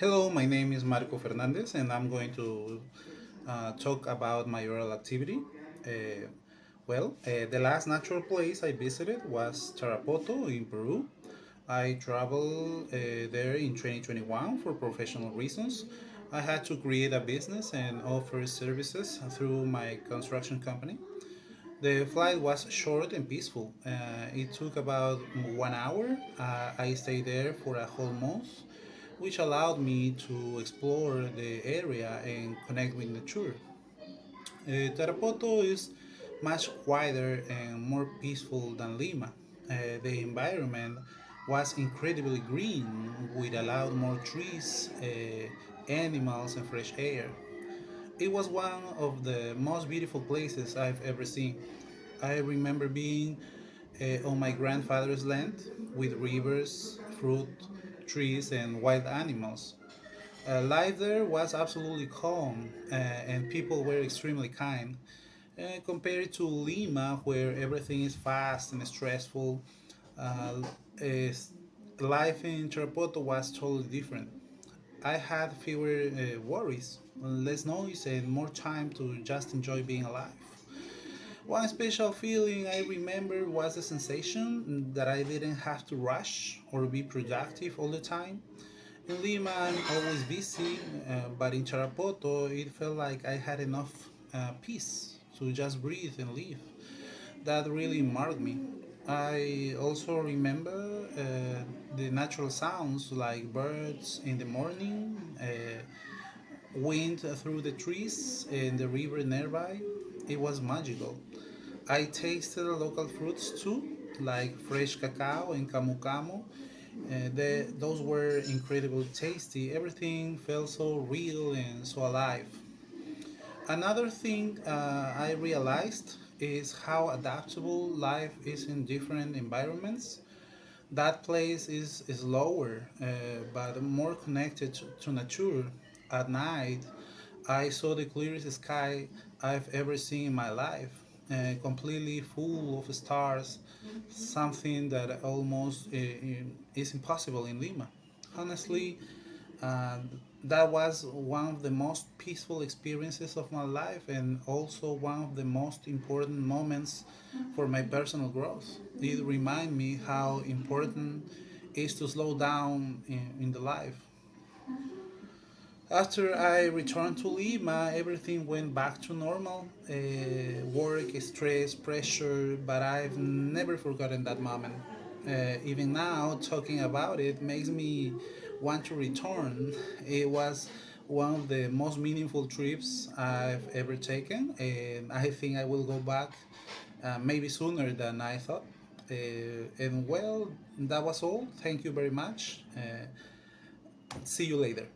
Hello, my name is Marco Fernandez, and I'm going to talk about my oral activity. Uh, the last natural place I visited was Tarapoto in Peru. I traveled there in 2021 for professional reasons. I had to create a business and offer services through my construction company. The flight was short and peaceful. It took about 1 hour. I stayed there for a whole month, which allowed me to explore the area and connect with nature. Tarapoto is much quieter and more peaceful than Lima. The environment was incredibly green, with a lot more trees, animals, and fresh air. It was one of the most beautiful places I've ever seen. I remember being on my grandfather's land with rivers, fruit, trees, and wild animals. Life there was absolutely calm, and people were extremely kind. Compared to Lima, where everything is fast and stressful, uh, is, life in Tarapoto was totally different. I had fewer worries, less noise, and more time to just enjoy being alive. One special feeling I remember was the sensation that I didn't have to rush or be productive all the time. In Lima, I'm always busy, but in Tarapoto, it felt like I had enough peace to just breathe and live. That really marked me. I also remember the natural sounds like birds in the morning, wind through the trees, and the river nearby. It was magical. I tasted local fruits too, like fresh cacao and camu camu. Those were incredibly tasty. Everything felt so real and so alive. Another thing I realized is how adaptable life is in different environments. That place is slower, but more connected to nature. At night, I saw the clearest sky I've ever seen in my life, completely full of stars, something that almost is impossible in Lima. Honestly, uh, that was one of the most peaceful experiences of my life and also one of the most important moments for my personal growth. It reminded me how important it is to slow down in the life. After I returned to Lima, everything went back to normal. Work, stress, pressure, but I've never forgotten that moment. Even now, talking about it makes me want to return. It was one of the most meaningful trips I've ever taken, and I think I will go back maybe sooner than I thought. And well, that was all. Thank you very much. See you later.